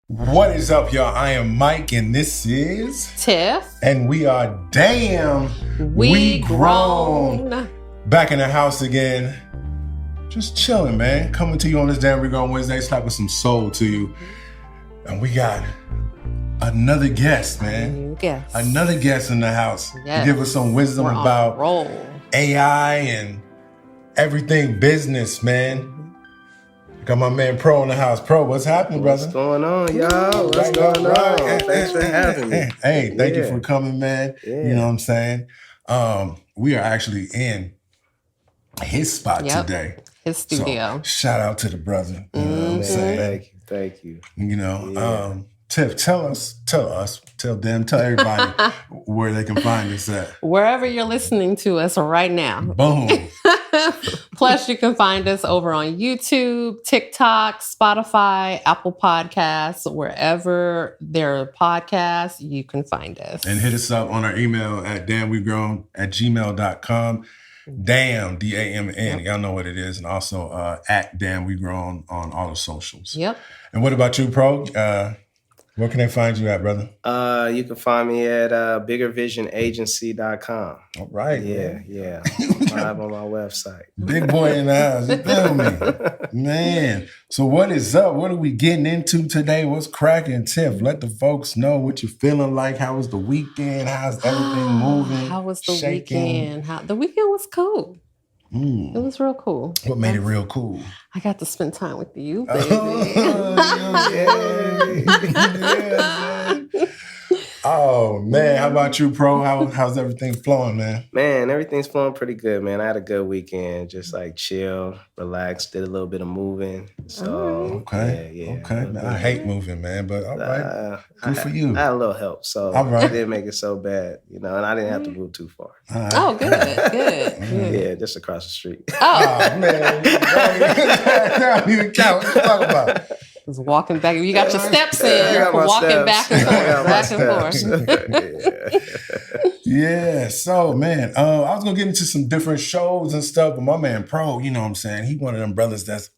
What is up, y'all? I am Mike, and this is Tiff. And we are Damn We Grown. Back in the house again. Just chilling, man. Coming to you on this Damn We Grown Wednesday, slapping some soul to you. And we got another guest, man. Another guest in the house. Yes. To give us some wisdom about AI and everything business, man. Got my man Pro in the house. Pro, what's happening, brother? What's going on, y'all? What's going on? Thanks for having me. Hey, thank you for coming, man. Yeah. You know what I'm saying? We are actually in his spot today. His studio. So, shout out to the brother. You know what I'm saying? Thank you. You know, Tiff, tell everybody where they can find us at. Wherever you're listening to us right now. Boom. Plus, you can find us over on YouTube, TikTok, Spotify, Apple Podcasts, wherever there are podcasts, you can find us. And hit us up on our email at damnwegrown@gmail.com. Damn, D-A-M-N. Yep. Y'all know what it is. And also at Damn We Grown on all the socials. Yep. And what about you, Pro? Where can they find you at, brother? You can find me at biggervisionagency.com. All right. Yeah. Live on my website. Big boy in the house. You feel me? Man. So what is up? What are we getting into today? What's cracking, Tiff? Let the folks know what you're feeling like. How was the weekend? How's everything moving? How was the weekend? The weekend was cool. It was real cool. What made it real cool? I got to spend time with you, baby. Oh, man. How about you, Pro? How's everything flowing, man? Man, everything's flowing pretty good, man. I had a good weekend. Just like chill, relaxed, did a little bit of moving. So, Okay. Man, I hate moving, man, but all right. Good for you. I had a little help, so I didn't make it so bad, and I didn't have to move too far. Right. Oh, good. Yeah, just across the street. Oh, man. That don't even count. What you talking about? Was walking back. You got your steps in. Walking back and forth. Yeah. So, man, I was gonna get into some different shows and stuff, but my man Pro, you know what I'm saying? He one of them brothers that's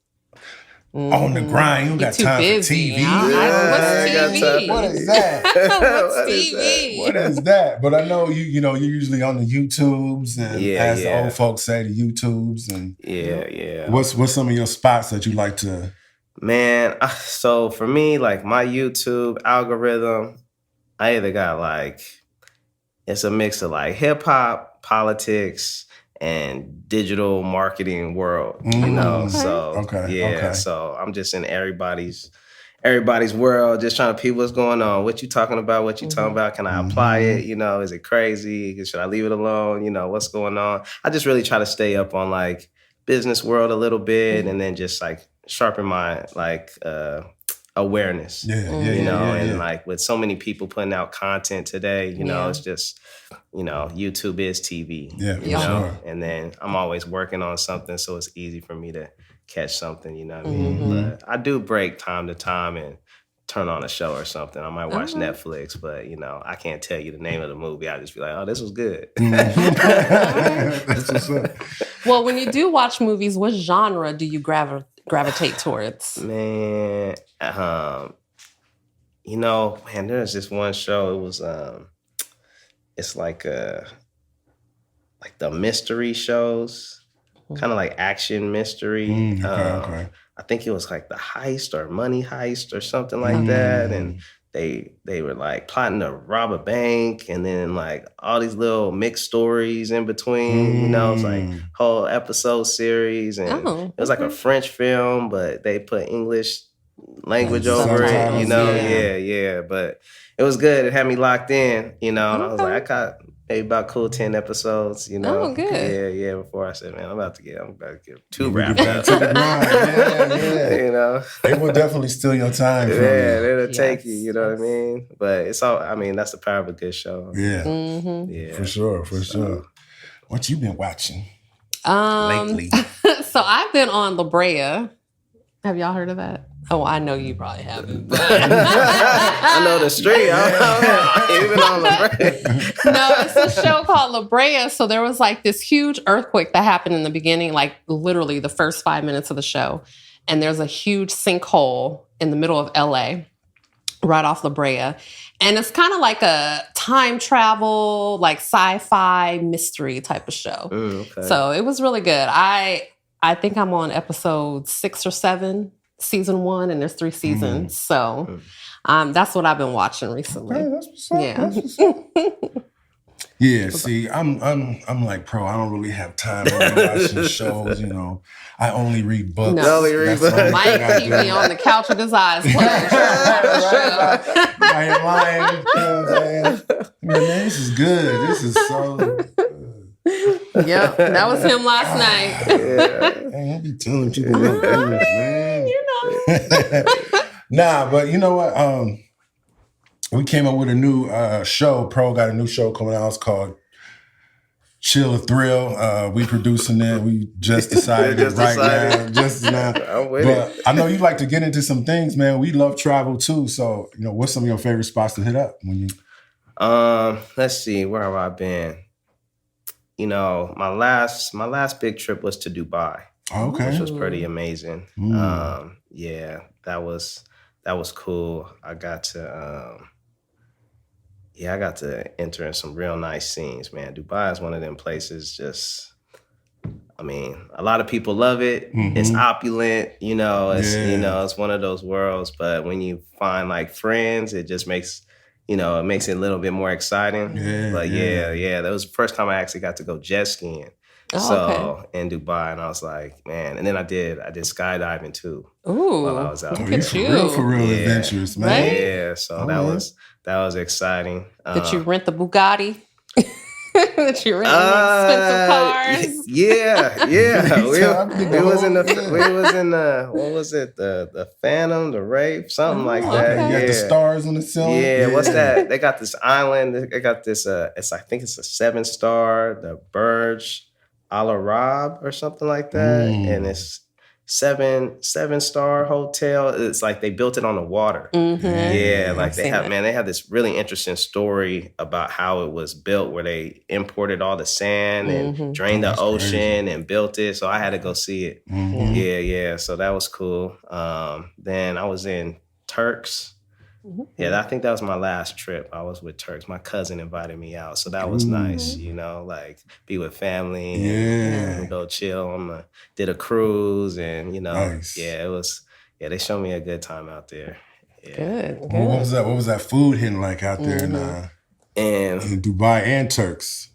on the grind. He don't got time for TV. What's TV? What is that? What's TV? What is that? But I know you're usually on the YouTubes and as the old folks say, the YouTubes and What's some of your spots that you like to? Man, so for me, like my YouTube algorithm, I either got it's a mix of like hip hop, politics, and digital marketing world, So so I'm just in everybody's world, just trying to peep what's going on. What you talking about? What you talking about? Can I apply it? Is it crazy? Should I leave it alone? What's going on? I just really try to stay up on like business world a little bit, and then just like sharpen my awareness. And like with so many people putting out content today, it's just YouTube is TV. Sure. And then I'm always working on something, so it's easy for me to catch something. You know what I mean? But I do break time to time and turn on a show or something. I might watch Netflix, but I can't tell you the name of the movie. I just be like, oh, this was good. That's what's up. Well, when you do watch movies, what genre do you gravitate towards? Man, there's this one show. It was it's like the mystery shows, kind of like action mystery. Okay. I think it was like The Heist or Money Heist or something like that. And they were like plotting to rob a bank, and then like all these little mixed stories in between, it's like whole episode series. And it was like a French film, but they put English language over it, Yeah. But it was good. It had me locked in, and I was like, I got maybe about cool 10 episodes, Oh, good. Yeah. Before I said, man, I'm about to get too wrapped up. It will definitely steal your time. It'll take you, you know what I mean? But it's all, that's the power of a good show. Yeah. Mm-hmm. For sure. What you been watching lately? So I've been on La Brea. Have y'all heard of that? Oh, I know you probably haven't. I know the street. Even on La Brea. No, it's a show called La Brea. So there was like this huge earthquake that happened in the beginning, like literally the first 5 minutes of the show. And there's a huge sinkhole in the middle of LA. right off La Brea. And it's kind of like a time travel, like sci-fi mystery type of show. Okay. So it was really good. I think I'm on episode 6 or 7, season 1, and there's 3 seasons. So that's what I've been watching recently. Okay, that's what's up. Yeah. That's what's up. Yeah, see, I'm like pro. I don't really have time to be watching shows. You know, I only read books. No. Only read That's the books. only Mike thing I keep do. me on the couch with his eyes closed. I ain't lying. You know what I'm saying? Man, this is good. This is so good. Yep, that was him last night. Yeah. Man, I be telling people no business, man. You know. Nah, but you know what? We came up with a new show. Pro got a new show coming out. It's called Chill or Thrill. We producing it. We just decided Just it right decided. now. Just now. I'm with But it. I know you like to get into some things, man. We love travel too. So, you know, what's some of your favorite spots to hit up when you? Let's see, where have I been? You know, my last big trip was to Dubai, Okay. which was pretty amazing. Yeah, that was cool. I got to enter in some real nice scenes, man. Dubai is one of them places. Just, I mean, a lot of people love it. It's opulent, you know. It's it's one of those worlds. But when you find like friends, it just makes it makes it a little bit more exciting. Yeah. That was the first time I actually got to go jet skiing. In Dubai, and I was like, man. And then I did skydiving too. Ooh, while I was out Oh, there. you for real adventurous, man. Right? Yeah, so that was exciting. Did you rent the Bugatti? Did you rent the expensive cars? Yeah. We was in the what was it? The Phantom, the Wraith, something like that. okay. You got the stars on the ceiling. Yeah, what's that? They got this island. They got this. I think it's a 7-star, the Burj Al Arab or something like that, and it's 7-star hotel. It's like they built it on the water. Yeah, like they have this really interesting story about how it was built, where they imported all the sand and drained the ocean and built it. So I had to go see it. Yeah. So that was cool. Then I was in Turks. Yeah, I think that was my last trip. I was with Turks. My cousin invited me out, so that was nice. You know, like be with family and go chill. Did a cruise, and Nice. yeah, it was. Yeah, they showed me a good time out there. Yeah. Good. What was that food hitting like out there in Dubai and Turks?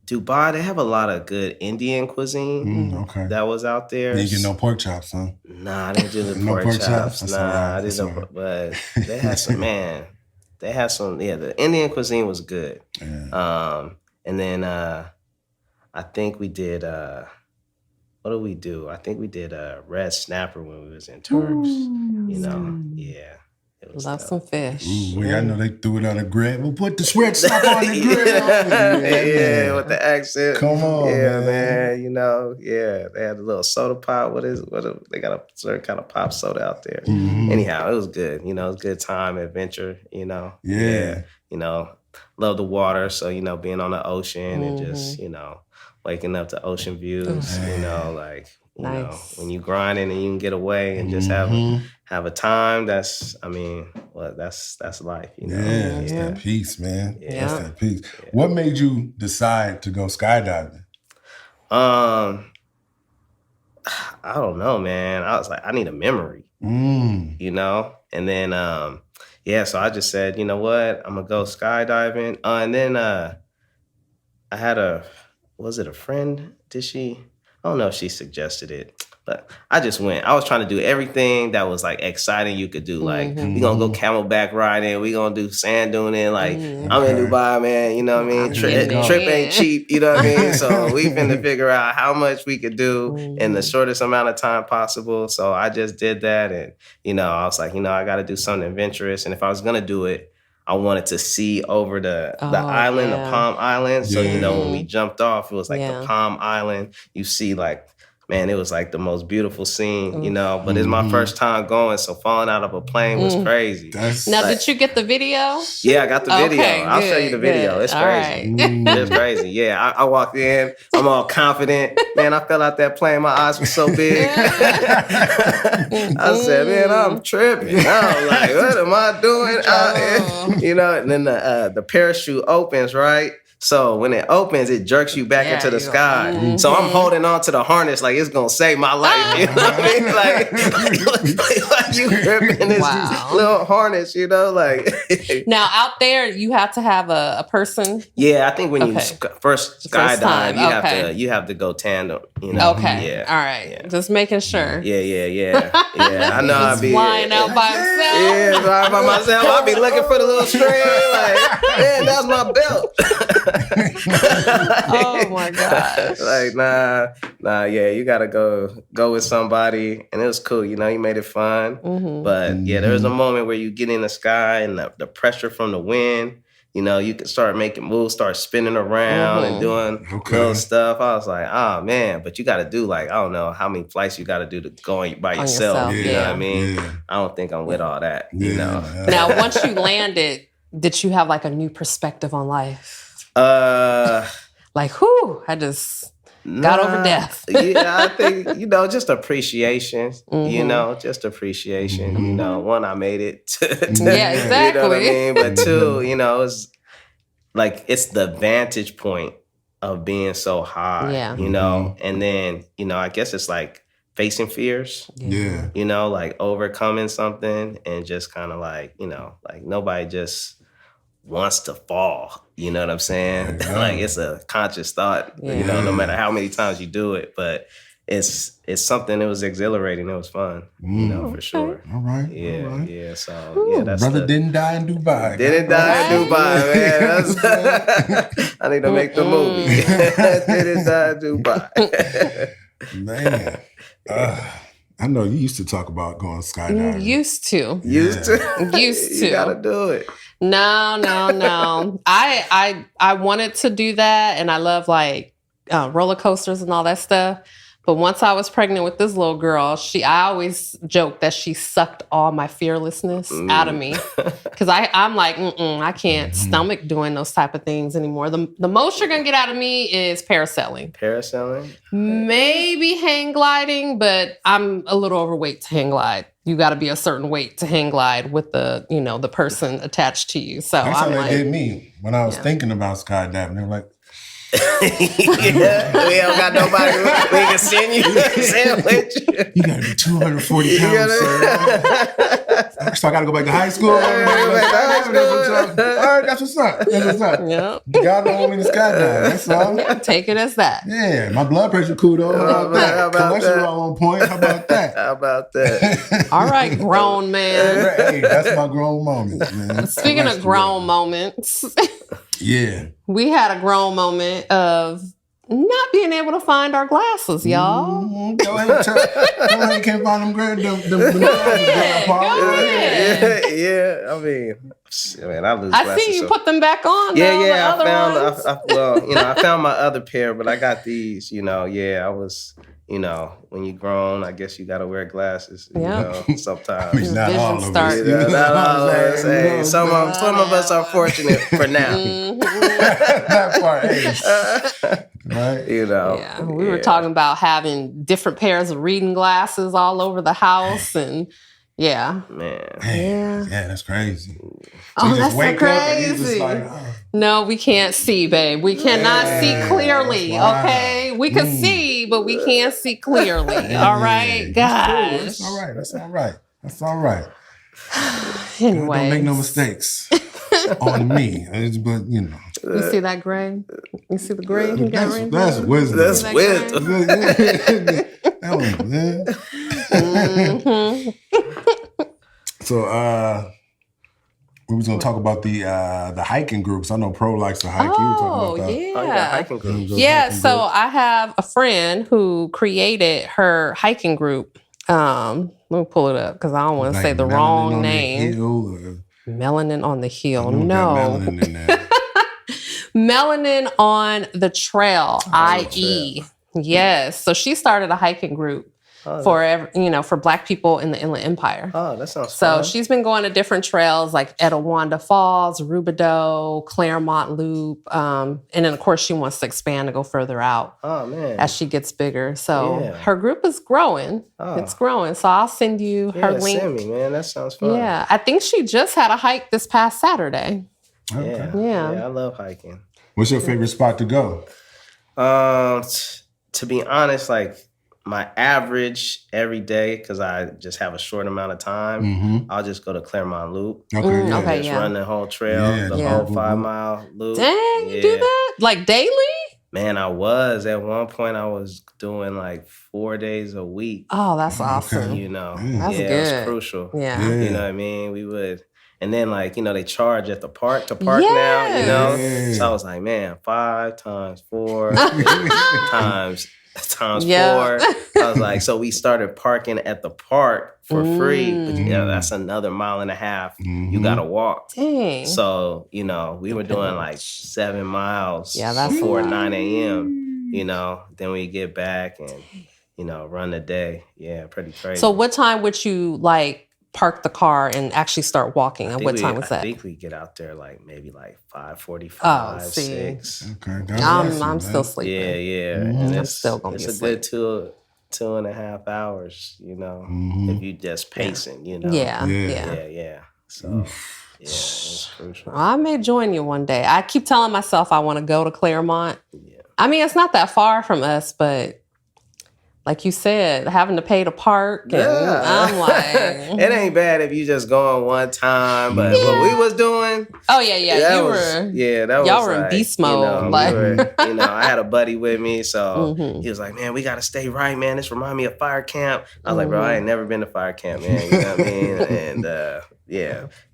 Dubai, they have a lot of good Indian cuisine. Okay. That was out there. You get no pork chops, huh? Nah, I didn't do the No pork pork chops. chops? Nah, I That's didn't. all right. But they had some, man. They had some. Yeah, the Indian cuisine was good. Yeah. And then I think we did. What did we do? I think we did red snapper when we was in Turks. Yeah. It was Love tough. some fish. Ooh, I know they threw it on the grill. We'll put the red stuff on the grill. Yeah, with the accent. Come on, yeah, man. Yeah, they had a little soda pop. They got a certain kind of pop soda out there. Anyhow, it was good. It was a good time, adventure. Yeah. Love the water. So being on the ocean and just waking up to ocean views. Nice. When you grinding and you can get away and just have a time. That's life. Yeah, it's that peace, man. Yeah. That's that peace. What made you decide to go skydiving? I don't know, man. I was like, I need a memory, and then, so I just said, you know what, I'm gonna go skydiving. And then I had was it a friend? I don't know if she suggested it, but I just went. I was trying to do everything that was like exciting you could do. Like, we gonna go camelback riding. We gonna do sand duning. Like, I'm in Dubai, man. You know what I mean? Trip ain't cheap. You know what I mean? So we finna figure out how much we could do in the shortest amount of time possible. So I just did that. And, I was like, I got to do something adventurous. And if I was going to do it, I wanted to see over the island, the Palm Island. So, when we jumped off, it was like the Palm Island. You see like man, it was like the most beautiful scene, you know, but it's my first time going, so falling out of a plane was crazy. Now, did you get the video? Yeah, I got the video. Okay, I'll show you the video. good. It's All crazy. right. It's crazy. Yeah, I walked in, I'm all confident. Man, I fell out that plane, my eyes were so big. I said, man, I'm tripping. I was like, what am I doing out here? You know, and then the parachute opens, right? So when it opens, it jerks you back into the sky. So I'm holding on to the harness like it's gonna save my life. You know what I mean? Like you gripping this little harness, you know? Like now out there, you have to have a person. Yeah, I think when you first skydive, you have to go tandem. You know? Okay. Yeah. All right. Yeah. Just making sure. Yeah. I know I'd be flying out by himself. Yeah, flying by myself. I'll be looking for the little string. Like, man, that's my belt. Oh my gosh. Like, nah, yeah, you gotta go with somebody. And it was cool, you know, you made it fun. But yeah, there was a moment where you get in the sky and the pressure from the wind, you know, you can start making moves, start spinning around and doing little stuff. I was like, oh man, but you gotta do like, I don't know how many flights you gotta do to go by yourself. You know what I mean? Yeah. I don't think I'm with all that, you know. Now, once you landed, did you have like a new perspective on life? Like, whew, I just got over death. Yeah, I think, you know, just appreciation, you know, just appreciation. You know, one, I made it. Yeah, exactly. You know what I mean? But two, you know, it's like, it's the vantage point of being so high, you know? And then, you know, I guess it's like facing fears. Yeah. You know, like overcoming something and just kind of like, you know, like nobody just wants to fall, you know what I'm saying? Like it's a conscious thought, you know, no matter how many times you do it, but it's something that was exhilarating. It was fun, you know, for sure. All right. Yeah. So yeah, that's brother didn't die in Dubai. Didn't die in Dubai, man. I need to make the movie. Didn't die in Dubai. Man. I know you used to talk about going skydiving. Used to. You gotta do it. No. I wanted to do that, and I love like roller coasters and all that stuff. But once I was pregnant with this little girl, I always joked that she sucked all my fearlessness out of me. Because I'm like, I can't stomach doing those type of things anymore. The most you're going to get out of me is parasailing. Parasailing? Maybe hang gliding, but I'm a little overweight to hang glide. You got to be a certain weight to hang glide with the person attached to you. So that's how they did me when I was thinking about skydiving. They were like, we don't got nobody we can send you a sandwich. You gotta be 240 pounds, sir. So I gotta go back to high school. All right, that's what's up. Yep. You gotta hold me to skydive. That's all. Yeah, take it as that. Yeah, my blood pressure cool though. How about that? Cholesterol on point. How about that? All right, grown man. Hey, that's my grown moments, man. Speaking of grown moments. Yeah. We had a grown moment of not being able to find our glasses, y'all. Go ahead, tell you can't find them glasses, Grandpa. Yeah. I mean, I lose glasses. I see you put them back on. I found my other pair, but I got these, I was, when you grown, I guess you got to wear glasses, sometimes. I mean, not all of us. Not all of us. Hey, some of us are fortunate for now. That part, right? Yeah, we were talking about having different pairs of reading glasses all over the house and yeah. Man. Yeah, that's crazy. So that's so crazy. No, we can't see, babe. We cannot see clearly, okay? We can see, but we can't see clearly. All right? Gosh. That's all right. Anyway. Don't make no mistakes on me. But, You see that gray? You see the gray? That's wisdom. That's wisdom. So, we was gonna talk about the hiking groups. I know Pro likes to hike. You were talking about that. Yeah. Oh, yeah, hiking groups. Yeah, so I have a friend who created her hiking group. Let me pull it up because I don't want to say the wrong name. Melanin on the Hill. No. Melanin in there. Melanin on the Trail, IE. Yes. So she started a hiking group for Black people in the Inland Empire. Oh, that sounds So fun. she's been going to different trails like Etowanda Falls, Rubidoux, Claremont Loop. And then, of course, she wants to expand to go further out as she gets bigger. So her group is growing. It's growing. So I'll send you her link. Send me, man. That sounds fun. Yeah. I think she just had a hike this past Saturday. Okay. Yeah, I love hiking. What's your favorite spot to go? To be honest, like my average every day, because I just have a short amount of time, I'll just go to Claremont Loop. Okay, just run the whole trail, the whole 5 mile loop. Dang, you do that? Like daily? Man, I was. At one point, I was doing like 4 days a week. Oh, that's awesome. You know, that's good. It was crucial. Yeah. You know what I mean? We would... And then, like, you know, they charge at the park to park now, you know? So I was like, man, 5 times 4 times 4. I was like, so we started parking at the park for free. But, that's another 1.5 miles. You got to walk. Dang. So, you know, we were doing like 7 miles that's before 9 a.m., you know? Then we get back and, you know, run the day. Yeah, pretty crazy. So what time would you, like, park the car and actually start walking? And what time was that? I think we get out there like maybe like 5:45, 6. Okay, I'm still sleeping. Yeah. And I'm still gonna be asleep. It's a good 2.5 hours, you know, if you just pacing, you know. Yeah. So it's crucial. Well, I may join you one day. I keep telling myself I want to go to Claremont. Yeah. I mean, it's not that far from us, but like you said, having to pay to park. And I'm like... It ain't bad if you just go on one time, but what we was doing... Oh, yeah. Y'all were in beast mode. You know, I had a buddy with me, so he was like, man, we got to stay right, man. This remind me of fire camp. I was like, bro, I ain't never been to fire camp, man. You know what I mean? And...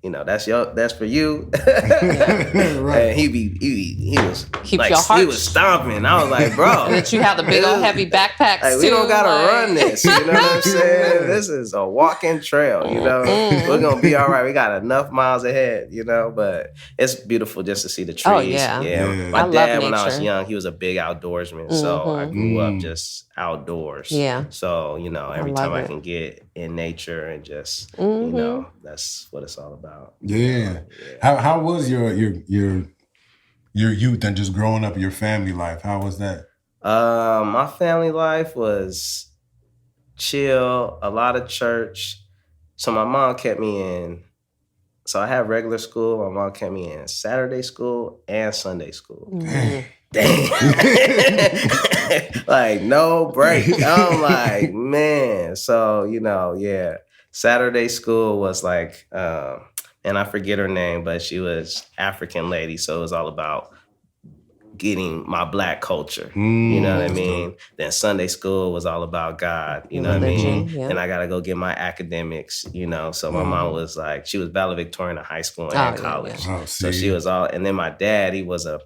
you know, that's for you. Right. And he was keep like, your heart. He was stomping. I was like, bro. That you have the big old heavy backpacks like, too. We don't gotta run this. You know what I'm saying? This is a walking trail. You know, we're gonna be all right. We got enough miles ahead. You know, but it's beautiful just to see the trees. Oh yeah. My dad, when I was young, he was a big outdoorsman, so I grew up just outdoors. Yeah. So you know, every time I can get in nature and just you know, that's what it's all about. Yeah. How was your youth and just growing up, your family life? How was that? My family life was chill, a lot of church. So my mom kept me in. So I had regular school. My mom kept me in Saturday school and Sunday school. Dang. Like no break. I'm like, man. So, you know, Saturday school was like, and I forget her name, but she was African lady. So it was all about getting my Black culture. You know what I mean? Then Sunday school was all about God. You know what I mean? Yeah. And I got to go get my academics, you know? So my mom was like, she was valedictorian in high school and college. Oh, so she was all, and then my dad, he was a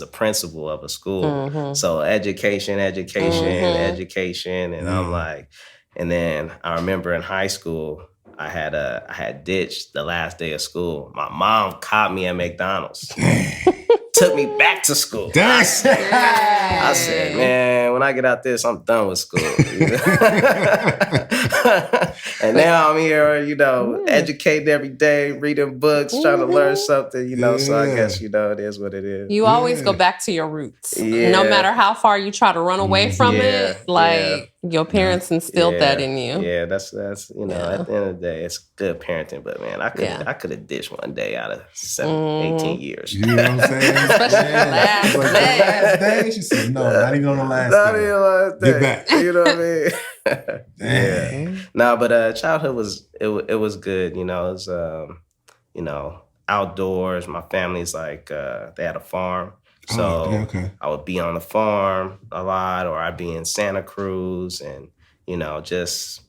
principal of a school. So education. And I'm like, and then I remember in high school, I had ditched the last day of school. My mom caught me at McDonald's. Took me back to school. I said, man, when I get out this, I'm done with school. And now I'm here, you know, educating every day, reading books, trying to learn something, you know. So I guess, you know, it is what it is. You always go back to your roots. No matter how far you try to run away from it, like your parents instilled that in you. Yeah, that's you know, at the end of the day, it's good parenting. But man, I could have ditched one day out of 18 years. You know what I'm saying? Especially the last day. She said, no, not even on the last day. Not even on the last day. Get back. You know what I mean? No, but childhood was good. You know, it was you know, outdoors. My family's like they had a farm. So I would be on the farm a lot, or I'd be in Santa Cruz, and you know, just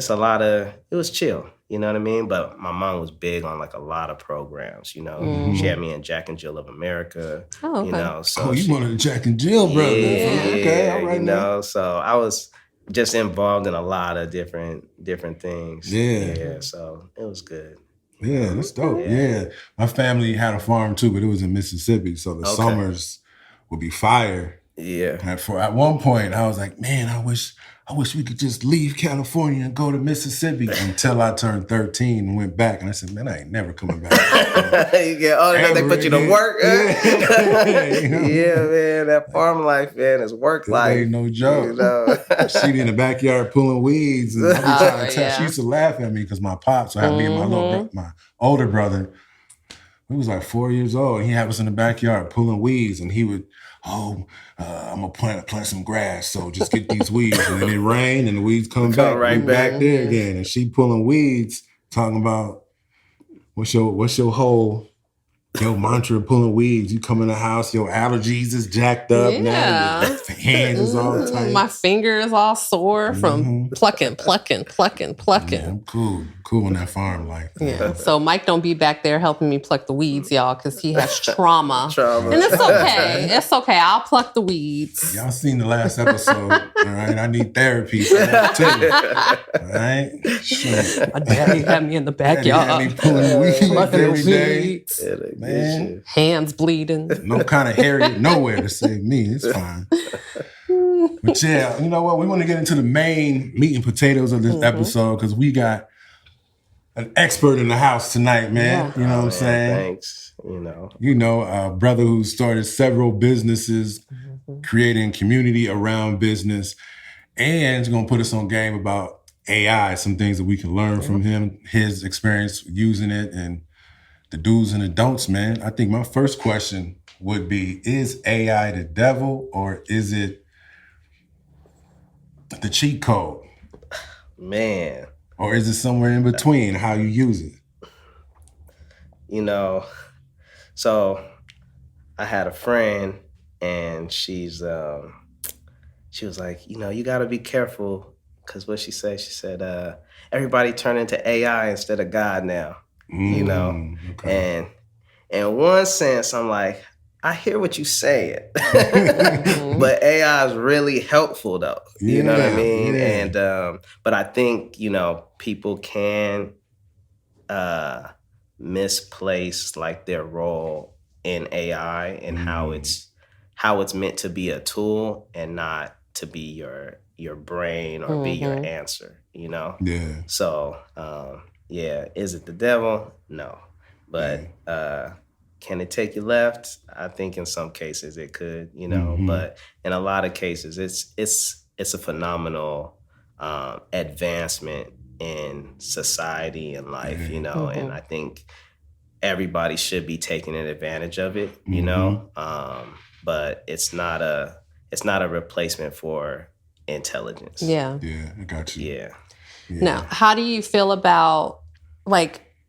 a lot of, it was chill, you know what I mean? But my mom was big on like a lot of programs, you know. She had me in Jack and Jill of America, you know. So you one of the Jack and Jill brothers. Okay, all right. You know, so I was just involved in a lot of different things. Yeah, so it was good. Yeah, that's dope. Yeah. My family had a farm too, but it was in Mississippi. So the summers would be fire. Yeah. And at one point, I was like, man, I wish we could just leave California and go to Mississippi until I turned 13 and went back. And I said, man, I ain't never coming back. You get older enough, they put you to work. Yeah, you know? Yeah, man, that farm life, man, is work life. Ain't no joke. You know? She be in the backyard pulling weeds. And I be trying to tell. She used to laugh at me because my pops, so I had me and my older brother, we was like 4 years old, and he had us in the backyard pulling weeds, and he would, I'm gonna plant some grass, so just get these weeds. And then it rained, and the weeds come back right back there again. And she pulling weeds, talking about what's your whole mantra of pulling weeds. You come in the house, your allergies is jacked up now. Your hands is all tight. My finger is all sore from plucking. Yeah, I'm cool in that farm life. Yeah. So Mike don't be back there helping me pluck the weeds, y'all, because he has trauma. And it's okay. It's okay. I'll pluck the weeds. Y'all seen the last episode, all right? I need therapy for that too. All right? Sure. My daddy had me in the backyard. Had me pulling weeds every day. Man. Hands bleeding. No kind of Harriet nowhere to save me. It's fine. But yeah, you know what? We want to get into the main meat and potatoes of this episode because we got an expert in the house tonight, man. You know what I'm saying? Thanks. A brother who started several businesses, creating community around business, and he's going to put us on game about AI, some things that we can learn from him, his experience using it, and the do's and the don'ts, man. I think my first question would be, is AI the devil or is it the cheat code? Man. Or is it somewhere in between how you use it? So I had a friend and she was like, you got to be careful because what she said, everybody turn into AI instead of God now. Okay. And in one sense, I'm like, I hear what you saying, but AI is really helpful though. You know what I mean? Yeah. And, but I think, people can misplace like their role in AI and how it's meant to be a tool and not to be your brain or be your answer, Yeah. So, is it the devil? No. But can it take you left? I think in some cases it could, but in a lot of cases it's a phenomenal advancement in society and life, and I think everybody should be taking advantage of it, but it's not a replacement for intelligence. Yeah, I got you. Yeah. Now, how do you feel about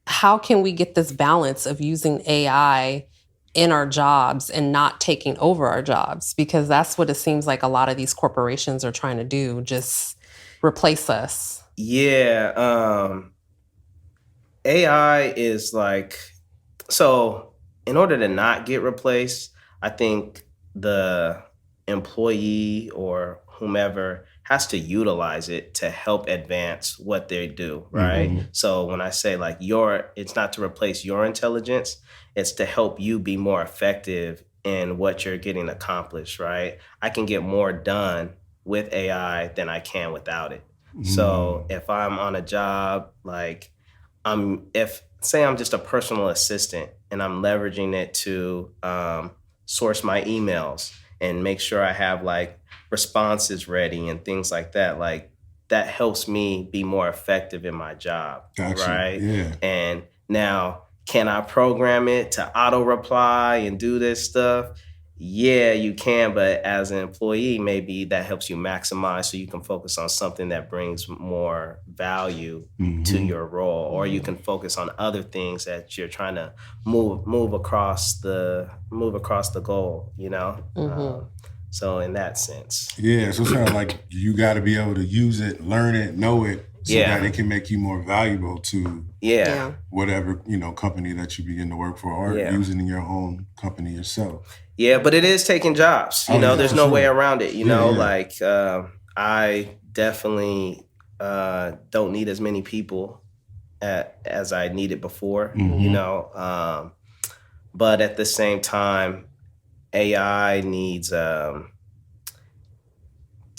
how can we get this balance of using AI in our jobs and not taking over our jobs? Because that's what it seems like a lot of these corporations are trying to do, just replace us. Yeah. AI is so in order to not get replaced, I think the employee or whomever has to utilize it to help advance what they do, right? So when I say it's not to replace your intelligence, it's to help you be more effective in what you're getting accomplished, right? I can get more done with AI than I can without it. So if I'm on a job, say I'm just a personal assistant and I'm leveraging it to source my emails and make sure I have responses ready and things like that, that helps me be more effective in my job, right? Yeah. And now, can I program it to auto reply and do this stuff? Yeah, you can, but as an employee, maybe that helps you maximize so you can focus on something that brings more value to your role, or you can focus on other things that you're trying to move across the goal, So in that sense. Yeah, so it's kind of like you got to be able to use it, learn it, know it, so that it can make you more valuable to whatever, company that you begin to work for, or using in your own company yourself. Yeah, but it is taking jobs. There's no way around it. I definitely don't need as many people as I needed before, but at the same time, AI needs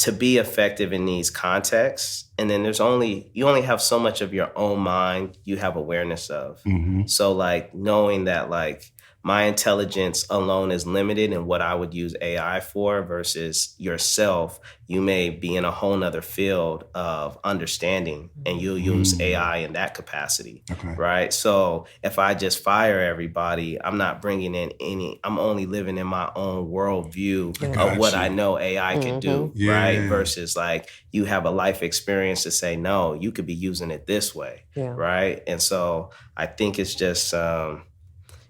to be effective in these contexts, and then you only have so much of your own mind you have awareness of. So like knowing that like my intelligence alone is limited in what I would use AI for versus yourself, you may be in a whole nother field of understanding and you'll use AI in that capacity, right? So if I just fire everybody, I'm not bringing in I'm only living in my own worldview of what I know AI can do, right? Versus like you have a life experience to say, no, you could be using it this way, right? And so I think it's just,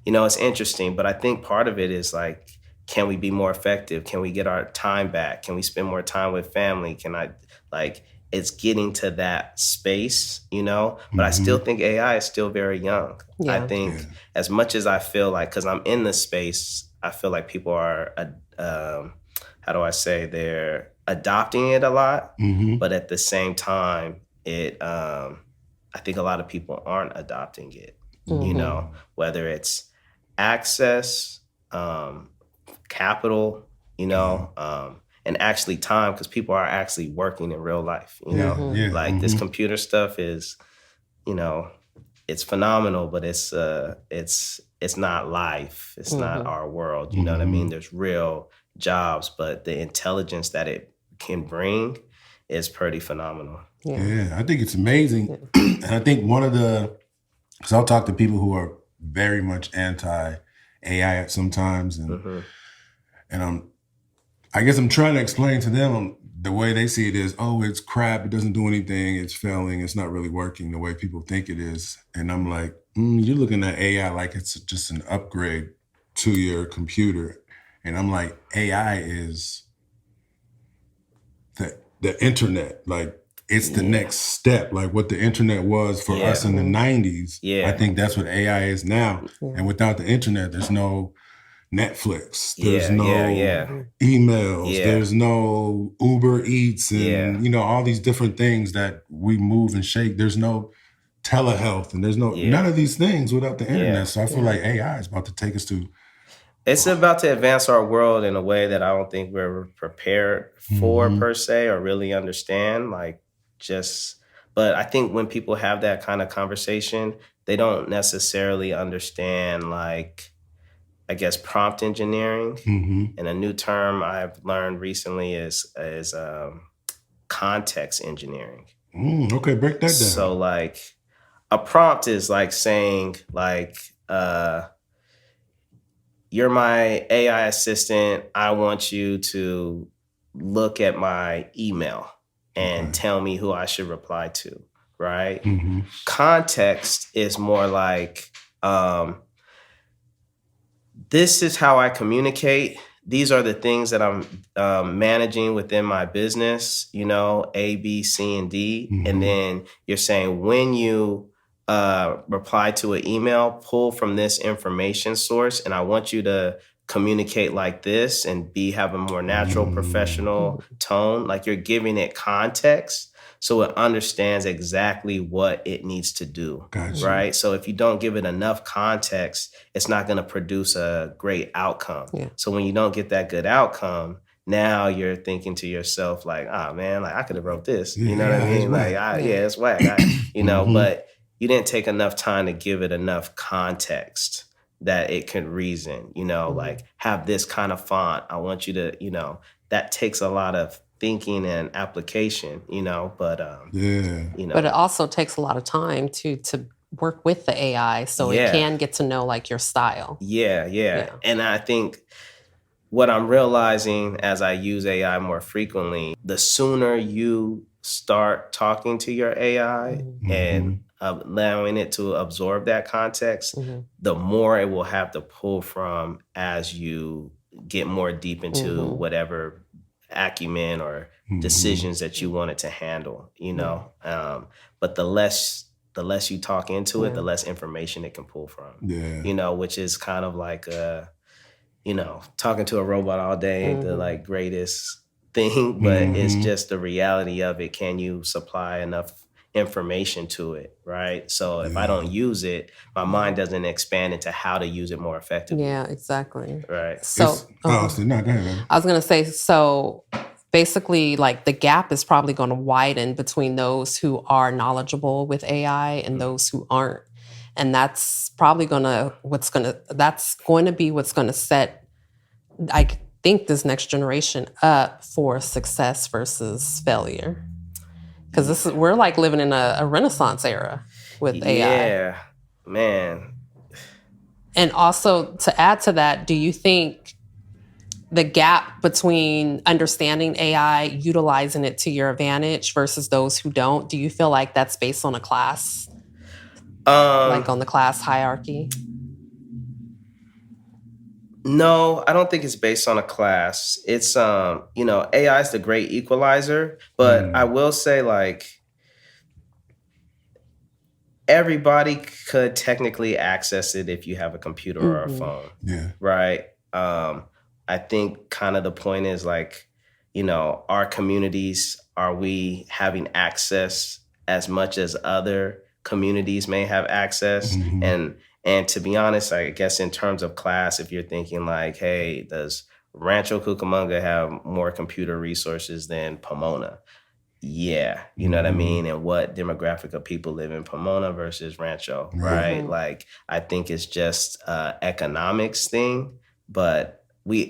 it's interesting, but I think part of it is like, can we be more effective? Can we get our time back? Can we spend more time with family? It's getting to that space, but I still think AI is still very young. I think as much as I feel like, because I'm in this space, I feel like people are, they're adopting it a lot, but at the same time, I think a lot of people aren't adopting it, whether it's access, capital, and actually time, because people are actually working in real life, this computer stuff is, it's phenomenal, but it's not life. It's not our world. You know what I mean? There's real jobs, but the intelligence that it can bring is pretty phenomenal. Yeah, I think it's amazing. And I think because I'll talk to people who are very much anti-AI at sometimes, and I guess I'm trying to explain to them the way they see it is, oh, it's crap, it doesn't do anything, it's failing, it's not really working the way people think it is. And I'm like, you're looking at AI like it's just an upgrade to your computer. And I'm like, AI is the internet, like it's the next step, like what the internet was for us in the 90s. I think that's what AI is now. And without the internet, there's no Netflix, there's no emails, there's no Uber Eats and, all these different things that we move and shake. There's no telehealth and there's none of these things without the internet. So I feel like AI is about to take us to... It's about to advance our world in a way that I don't think we're prepared for per se, or really understand. But I think when people have that kind of conversation, they don't necessarily understand, prompt engineering. And a new term I've learned recently is context engineering. Okay, break that down. So a prompt is saying you're my AI assistant. I want you to look at my email and tell me who I should reply to, right? Context is more like, this is how I communicate. These are the things that I'm managing within my business, A, B, C, and D. And then you're saying when you reply to an email, pull from this information source, and I want you to communicate like this and have a more natural, professional tone. Like you're giving it context so it understands exactly what it needs to do, right? So if you don't give it enough context, it's not going to produce a great outcome. So when you don't get that good outcome, now you're thinking to yourself man, I could have wrote this, you know what I mean? It's whack, but you didn't take enough time to give it enough context that it could reason, have this kind of font. I want you to, that takes a lot of thinking and application, but it also takes a lot of time to work with the AI so it can get to know your style. And I think what I'm realizing as I use AI more frequently, the sooner you start talking to your AI and allowing it to absorb that context, the more it will have to pull from as you get more deep into whatever acumen or decisions that you want it to handle, but the less you talk into it, the less information it can pull from, which is kind of like, talking to a robot all day ain't the greatest thing, but it's just the reality of it. Can you supply enough information to it, right? So if I don't use it, my mind doesn't expand into how to use it more effectively. Yeah, exactly. Right. So, no, go ahead, man. I was going to say, so basically like the gap is probably going to widen between those who are knowledgeable with AI and those who aren't. And that's probably going to be what's going to set, I think, this next generation up for success versus failure. Because we're like living in a Renaissance era with AI. Yeah, man. And also to add to that, do you think the gap between understanding AI, utilizing it to your advantage versus those who don't, do you feel like that's based on a class? Like on the class hierarchy? No, I don't think it's based on a class. It's, AI is the great equalizer, but I will say, like, everybody could technically access it if you have a computer or a phone. Yeah. Right? I think kind of the point is, like, our communities, are we having access as much as other communities may have access? And to be honest, I guess in terms of class, if you're thinking like, hey, does Rancho Cucamonga have more computer resources than Pomona? Yeah, you know what I mean? And what demographic of people live in Pomona versus Rancho, right? Like, I think it's just economics thing, but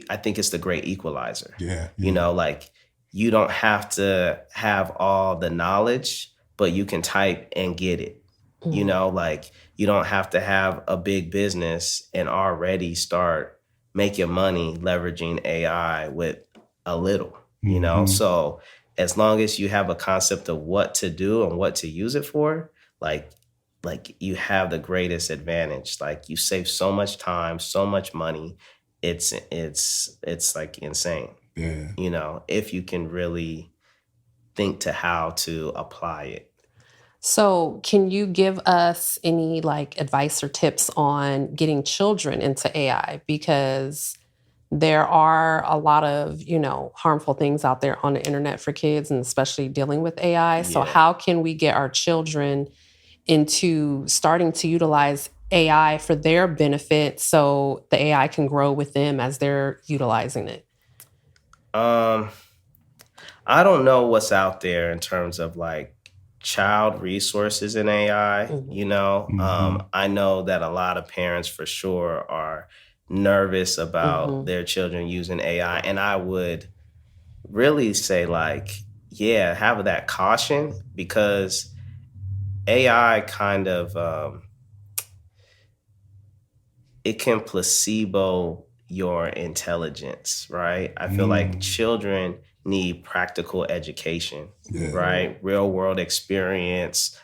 I think it's the great equalizer. Yeah. Like, you don't have to have all the knowledge, but you can type and get it. Like, you don't have to have a big business and already start making money leveraging AI with a little, So as long as you have a concept of what to do and what to use it for, like you have the greatest advantage. Like, you save so much time, so much money. It's like insane. Yeah. If you can really think to how to apply it. So can you give us any like advice or tips on getting children into AI? Because there are a lot of, harmful things out there on the internet for kids, and especially dealing with AI. So how can we get our children into starting to utilize AI for their benefit so the AI can grow with them as they're utilizing it? I don't know what's out there in terms of like child resources in AI. I know that a lot of parents for sure are nervous about their children using AI. And I would really say, like, have that caution, because AI kind of, it can placebo your intelligence, right? I feel like children need practical education, right? Real world experience,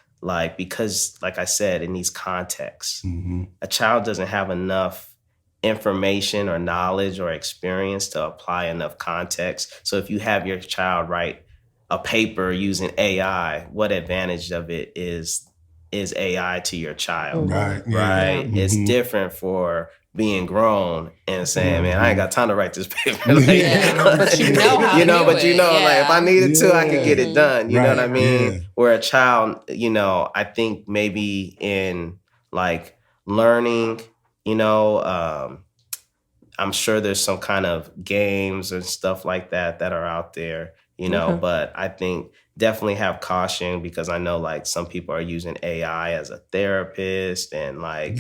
because like I said, it needs context. A child doesn't have enough information or knowledge or experience to apply enough context. So if you have your child write a paper using AI, what advantage of it is AI to your child? Right. Right? It's different for being grown and saying, man, I ain't got time to write this paper. Like, but you know how to do it. Like, if I needed to, I could get it done. You know what I mean? Yeah. Where a child, I think maybe in like learning, I'm sure there's some kind of games and stuff like that are out there, but I think definitely have caution, because I know like some people are using AI as a therapist, and like,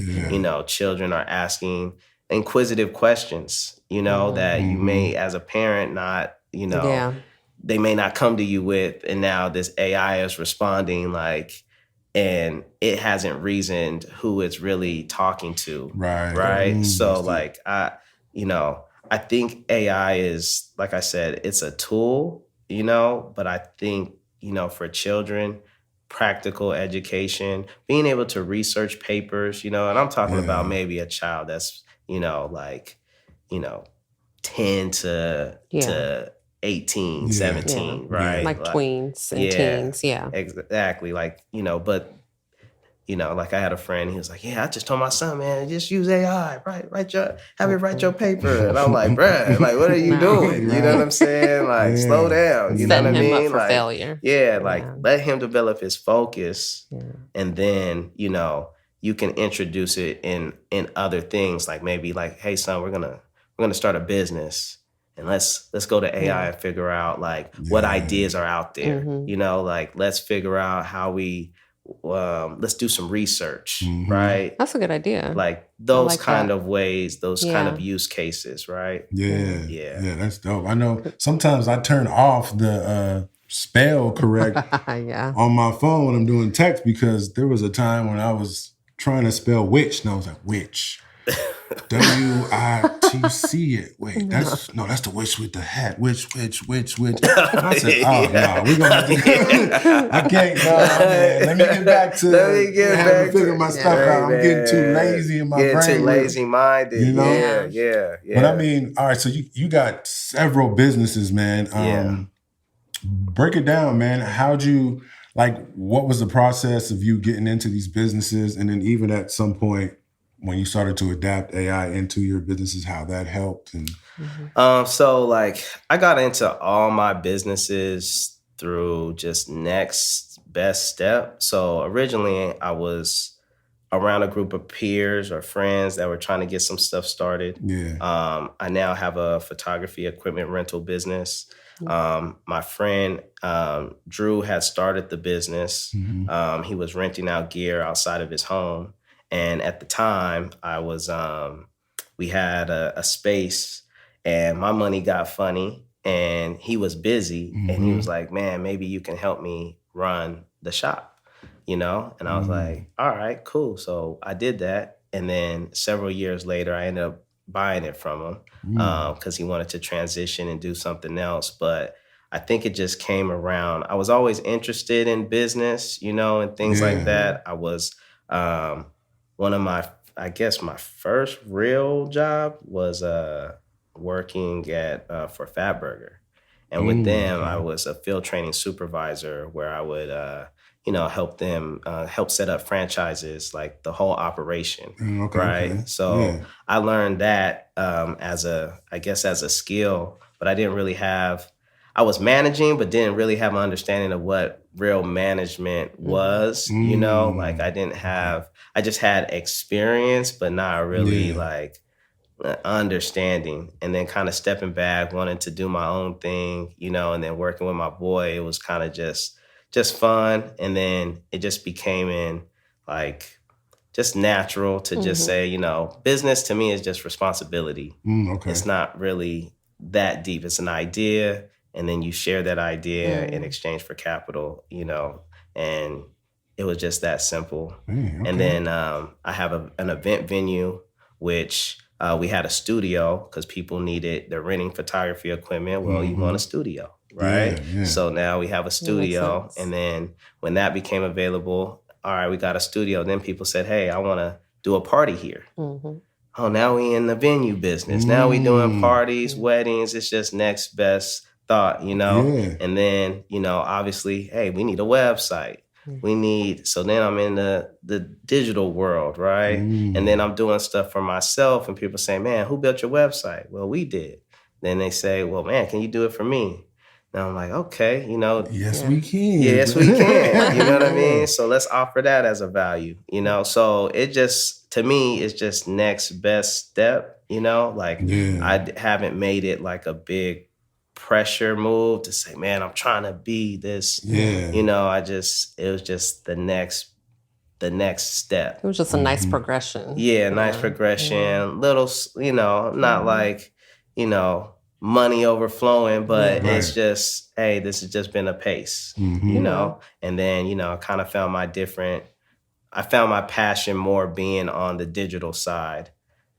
children are asking inquisitive questions, that you may, as a parent, not, they may not come to you with, and now this AI is responding like, and it hasn't reasoned who it's really talking to. Right. So like, I think AI is, like I said, it's a tool, but I think, for children, practical education, being able to research papers, and I'm talking about maybe a child that's, 10 to 18, 17, right? Like tweens and teens, Exactly. Like, but, like I had a friend, he was like, I just told my son, man, just use AI, have it write your paper. And I'm like, bruh, like, what are you doing? You know what I'm saying? Like, slow down. You know what I mean? Setting him up for like, failure. Let him develop his focus. And then, you can introduce it in other things. Like maybe like, hey son, we're gonna start a business. and let's go to AI and figure out like what ideas are out there. You know, like let's figure out how we let's do some research, right? That's a good idea. Like those like kind that. of ways, those kind of use cases, right? Yeah, that's dope. I know sometimes I turn off the spell correct on my phone when I'm doing text, because there was a time when I was trying to spell witch and I was like, witch. W-I-T-C it. Wait, that's the witch with the hat. Witch. I said, no, we're gonna have to I can't, man. Let me get back to figure my stuff out. I'm getting too lazy in my brain. Too lazy minded. You know? Yeah. But I mean, all right, so you got several businesses, man. Break it down, man. What was the process of you getting into these businesses? And then even at some point, when you started to adapt AI into your businesses, how that helped? And so like I got into all my businesses through just next best step. So originally I was around a group of peers or friends that were trying to get some stuff started. I now have a photography equipment rental business. My friend Drew had started the business. He was renting out gear outside of his home. And at the time, I was, we had a space, and my money got funny, and he was busy, and he was like, "Man, maybe you can help me run the shop," you know? And I was like, "All right, cool." So I did that, and then several years later, I ended up buying it from him because he wanted to transition and do something else. But I think it just came around. I was always interested in business, you know, and things like that. I was one of my first real job was working for Fatburger. And with them, I was a field training supervisor where I would, help them, help set up franchises, like the whole operation, right? Okay. So I learned that as a skill, but I didn't really I was managing, but didn't really have an understanding of what real management was, you know? Like I just had experience, but not really understanding. And then kind of stepping back, wanting to do my own thing, you know, and then working with my boy, it was kind of just fun. And then it just became just natural to just say, you know, business to me is just responsibility. It's not really that deep. It's an idea. And then you share that idea in exchange for capital, you know, and it was just that simple. And then I have an event venue, which we had a studio because people they're renting photography equipment. Well, you want a studio, right? So now we have a studio. And then when that became available, all right, we got a studio. Then people said, hey, I want to do a party here. Oh, now we in the venue business. Now we doing parties, weddings. It's just next best thought, you know? And then, you know, obviously, hey, we need a website. So then I'm in the digital world, right? And then I'm doing stuff for myself, and people say, man, who built your website? Well, we did. Then they say, well, man, can you do it for me? And I'm like, okay, you know. Yes, we can. Yes, we can. You know what I mean? So let's offer that as a value, you know? So it just, to me, it's just next best step, you know? Like I haven't made it like a big pressure move to say, man, I'm trying to be this, you know, it was just the next step. It was just a nice progression. Nice progression. Little, you know, not like, you know, money overflowing, but it's just, hey, this has just been a pace, you know? And then, you know, I kind of found I found my passion more being on the digital side,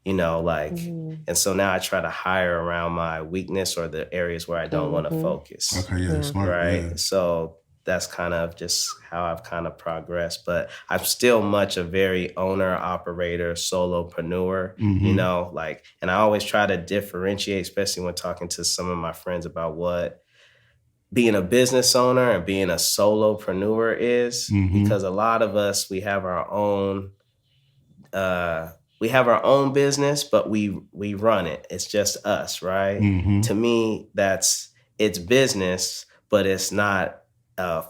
you know, like, and so now I try to hire around my weakness or the areas where I don't want to focus. Okay, smart. Right. So that's kind of just how I've kind of progressed, but I'm still much a very owner, operator, solopreneur, you know, like, and I always try to differentiate, especially when talking to some of my friends about what being a business owner and being a solopreneur is, because a lot of us, we have our own business, but we run it. It's just us, right? To me, it's business, but it's not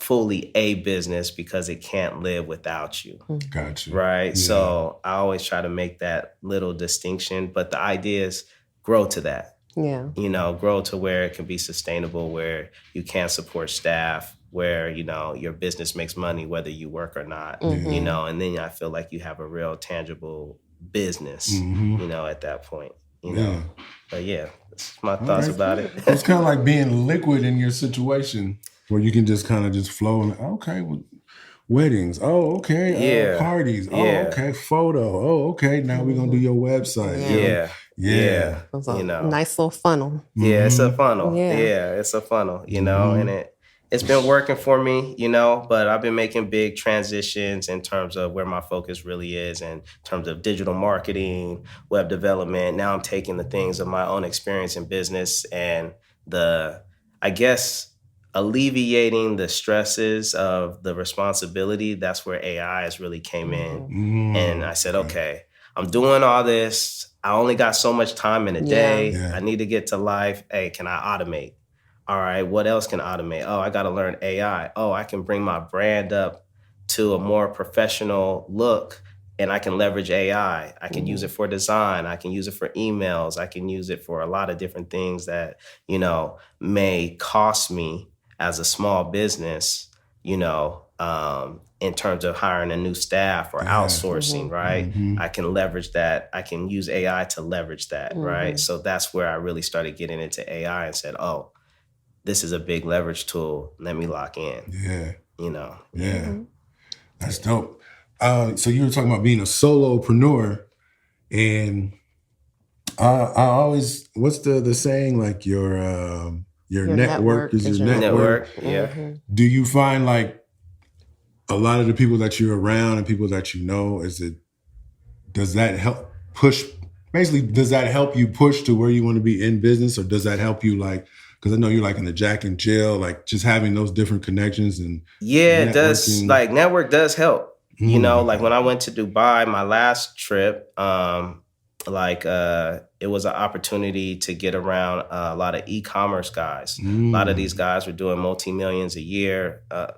fully a business because it can't live without you. Gotcha. Right? Yeah. So I always try to make that little distinction, but the idea is grow to that. you know, grow to where it can be sustainable, where you can support staff, where, you know, your business makes money whether you work or not, you know, and then I feel like you have a real tangible business, you know, at that point, you know. But yeah, that's my thoughts about it. It's kind of like being liquid in your situation where you can just kind of just flow and, okay, well, weddings. Oh, okay. Parties. Oh, okay. Photo. Oh, okay. Now we're going to do your website. Yeah. You know, nice little funnel. Yeah, it's a funnel. Yeah, it's a funnel, you know, and it's been working for me, you know, but I've been making big transitions in terms of where my focus really is in terms of digital marketing, web development. Now I'm taking the things of my own experience in business and I guess, alleviating the stresses of the responsibility. That's where AI has really came in. And I said, okay, I'm doing all this. I only got so much time in a day. I need to get to life. Hey, can I automate? All right, what else can automate? Oh, I got to learn AI. Oh, I can bring my brand up to a more professional look and I can leverage AI. I can use it for design. I can use it for emails. I can use it for a lot of different things that, you know, may cost me as a small business, you know, in terms of hiring a new staff or outsourcing, right? I can leverage that. I can use AI to leverage that, right? So that's where I really started getting into AI and said, oh, this is a big leverage tool. Let me lock in. You know. That's dope. So you were talking about being a solopreneur, and I always, what's the saying, like your network is your network. Do you find like a lot of the people that you're around and people that you know, does that help push? Basically, does that help you push to where you want to be in business, or does that help you like? Because I know you're like in the Jack and Jill, like just having those different connections and it does. Like network does help. You know, like when I went to Dubai, my last trip, it was an opportunity to get around a lot of e-commerce guys. A lot of these guys were doing multi-millions a year. I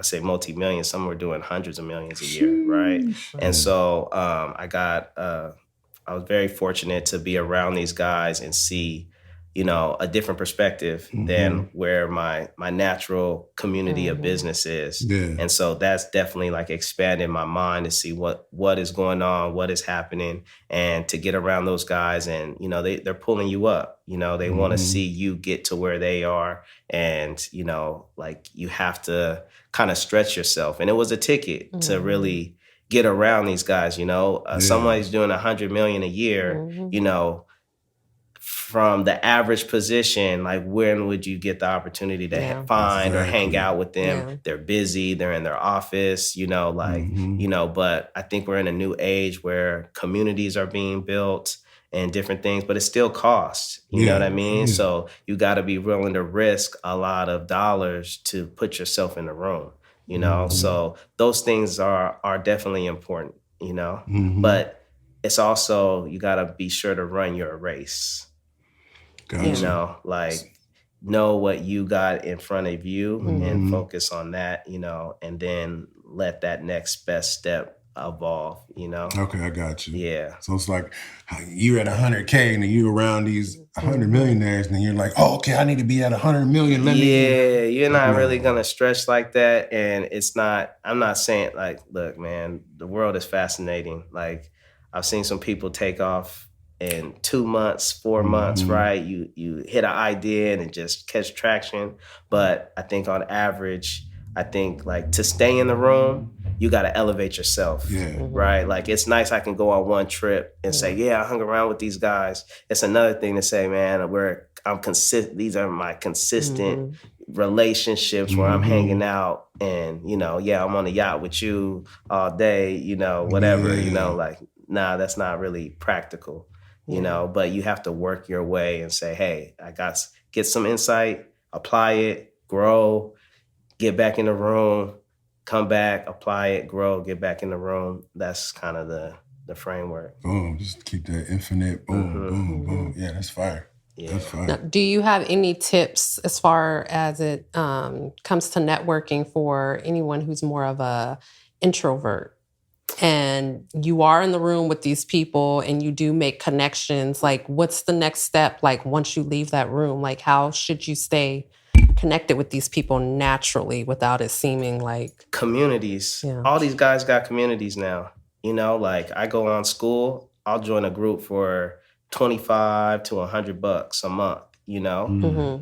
say multi-millions, some were doing hundreds of millions a year, right? And so I was very fortunate to be around these guys and see, you know, a different perspective than where my natural community of business is. And so that's definitely like expanded my mind to see what is going on, what is happening, and to get around those guys. And, you know, they're pulling you up, you know, they want to see you get to where they are. And, you know, like you have to kind of stretch yourself. And it was a ticket to really get around these guys, you know. Somebody's doing 100 million a year, you know, from the average position, like when would you get the opportunity to find or hang out with them? They're busy, they're in their office, you know, like, you know, but I think we're in a new age where communities are being built and different things, but it still costs, you know what I mean? So you got to be willing to risk a lot of dollars to put yourself in the room, you know? So those things are definitely important, you know, but it's also, you got to be sure to run your race. Gotcha. You know, like know what you got in front of you and focus on that, you know, and then let that next best step evolve, you know? Okay, I got you. Yeah. So it's like you're at 100K and then you're around these 100 millionaires and then you're like, oh, okay, I need to be at 100 million. You're not really going to stretch like that. And I'm not saying like, look, man, the world is fascinating. Like I've seen some people take off in 2 months, 4 months, right? You hit an idea and it just catch traction. But I think on average, I think like to stay in the room, you got to elevate yourself, right? Like it's nice I can go on one trip and say, yeah, I hung around with these guys. It's another thing to say, man, I'm consistent. These are my consistent relationships where I'm hanging out and, you know, I'm on a yacht with you all day, you know, whatever, you know, like, nah, that's not really practical. You know, but you have to work your way and say, hey, get some insight, apply it, grow, get back in the room, come back, apply it, grow, get back in the room. That's kind of the framework. Boom, just keep that infinite boom, boom, boom. Yeah, that's fire. Yeah. That's fire. Now, do you have any tips as far as it comes to networking for anyone who's more of a introvert? and you are in the room with these people and you do make connections, like what's the next step? Like once you leave that room, like how should you stay connected with these people naturally without it seeming like communities? Yeah. All these guys got communities now. You know, like I go on school, I'll join a group for $25 to $100 a month, you know,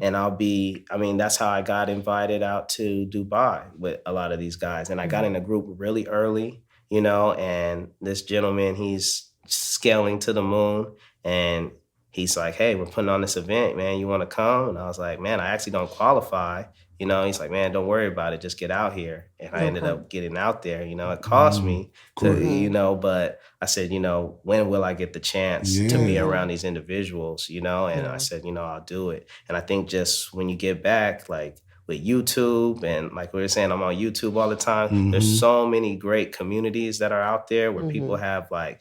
and that's how I got invited out to Dubai with a lot of these guys. And I got in a group really early, you know, and this gentleman, he's scaling to the moon, and he's like, hey, we're putting on this event, man. You want to come? And I was like, man, I actually don't qualify. You know, he's like, man, don't worry about it. Just get out here. And I ended up getting out there. You know, it cost me to, you know, but I said, you know, when will I get the chance to be around these individuals, you know? And I said, you know, I'll do it. And I think just when you get back, like with YouTube and like we were saying, I'm on YouTube all the time. There's so many great communities that are out there where people have like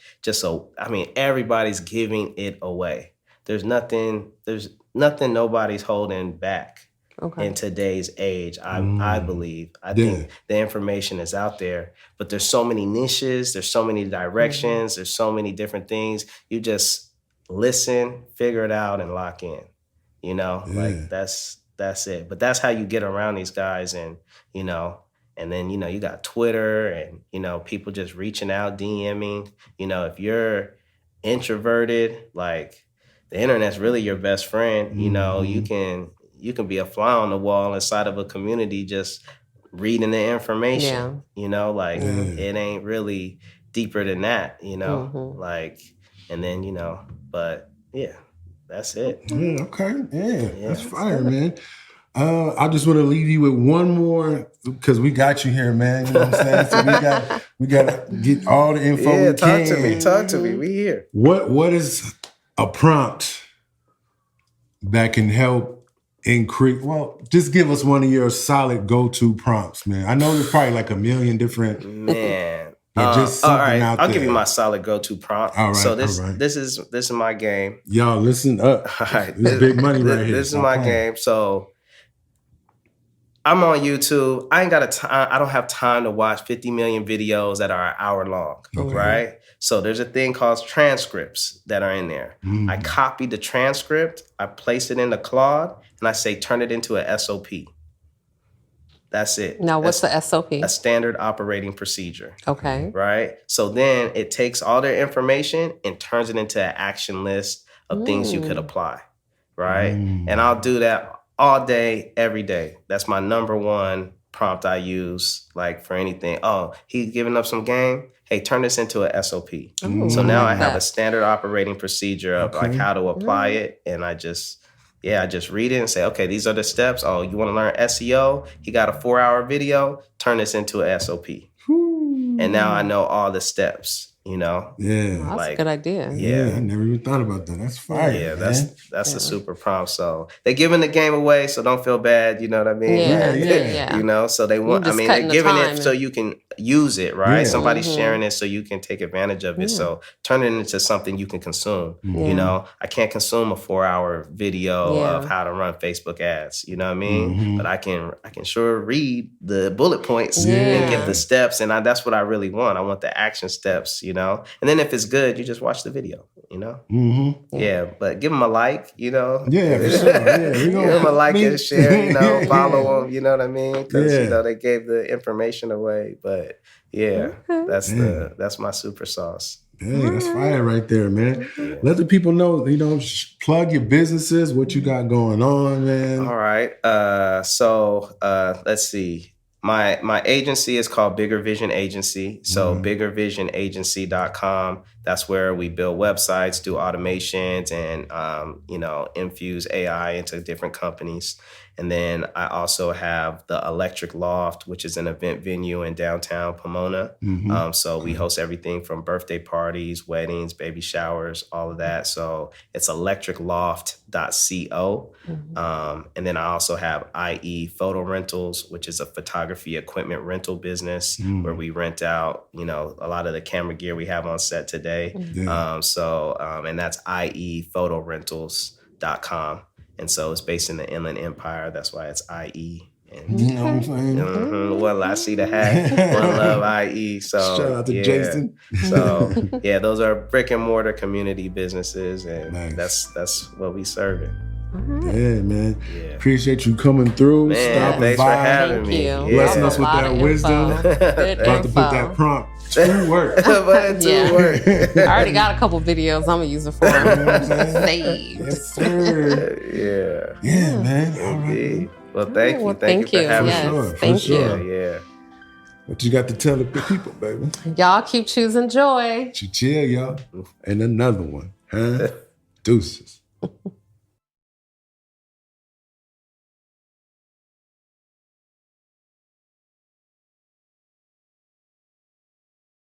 everybody's giving it away. There's nothing nobody's holding back in today's age, I believe. I think the information is out there, but there's so many niches, there's so many directions, there's so many different things. You just listen, figure it out, and lock in. You know, like that's it. But that's how you get around these guys, and you know, and then you know, you got Twitter, and you know, people just reaching out, DMing. You know, if you're introverted, like the internet's really your best friend. You know, you can be a fly on the wall inside of a community just reading the information. You know, like it ain't really deeper than that, you know, like, and then, you know, but yeah, that's it. Yeah, okay. Yeah, that's fire, man. I just want to leave you with one more, because we got you here, man. You know what I'm saying? So we got to get all the info we can. Talk to me. We here. What is a prompt that can help increase? Well, just give us one of your solid go-to prompts, man. I know there's probably like a million different. Man. But just something all right, out I'll there. give you my solid go-to prompt. All right, so this is my game. Y'all listen up. All right. This is big money right here. This is my game. So I'm on YouTube. I ain't got I don't have time to watch 50 million videos that are an hour long, right? So there's a thing called transcripts that are in there. I copy the transcript, I place it in the Claude, and I say, turn it into an SOP. That's it. Now, what's the SOP? A standard operating procedure. Okay. Right? So then it takes all their information and turns it into an action list of things you could apply. Right? And I'll do that all day, every day. That's my number one prompt I use, like for anything. Oh, he's giving up some game. Hey, turn this into a SOP. Ooh, so now I like have that. a standard operating procedure of like how to apply it. And I just read it and say, okay, these are the steps. Oh, you want to learn SEO? He got a 4-hour video. Turn this into a SOP. And now I know all the steps. You know, Well, that's a good idea. Yeah, I never even thought about that. That's fire. Yeah, that's a super prompt. So they're giving the game away, so don't feel bad. You know what I mean? Yeah. You know, so they want. I mean, they're giving it so you can use it, right? Yeah. Somebody's sharing it so you can take advantage of it. So turn it into something you can consume. You know, I can't consume a 4-hour video of how to run Facebook ads. You know what I mean? But I can sure read the bullet points and get the steps, and that's what I really want. I want the action steps. You know, and then if it's good, you just watch the video. You know, yeah. But give them a like. You know, Yeah, for sure. Yeah, give them a like and share. You know, follow them. You know what I mean? Because you know they gave the information away. But that's my super sauce. Dang, that's fire right there, man. Let the people know, you know, plug your businesses, what you got going on, man. All right. So let's see. My agency is called Bigger Vision Agency. So biggervisionagency.com. That's where we build websites, do automations, and you know, infuse AI into different companies. And then I also have the Electric Loft, which is an event venue in downtown Pomona. So we host everything from birthday parties, weddings, baby showers, all of that. So it's electricloft.co. And then I also have IE Photo Rentals, which is a photography equipment rental business where we rent out, you know, a lot of the camera gear we have on set today. And that's iephotorentals.com. And so it's based in the Inland Empire. That's why it's IE And, you know what I'm saying? Well, I see the hat. One love, IE. So Shout out to Jason. So those are brick and mortar community businesses, and Nice. that's what we serving. Yeah, man. Yeah. Appreciate you coming through. Man, stopping thanks by. for having Thank me. you. Blessing Yeah. us with A lot that of wisdom. info. Good About to put info. that prompt to work. But Yeah. work. I already got a couple videos I'm gonna use it for. You know what I'm saying? Saved. Yes, sir. Yeah. Yeah, man. All right. Indeed. Well, thank you. Well, Thank you for having Yes, me. sure, for thank sure. you. Yeah. What you got to tell the people, baby? Y'all keep choosing joy. Chill, y'all. And another one, huh? Deuces.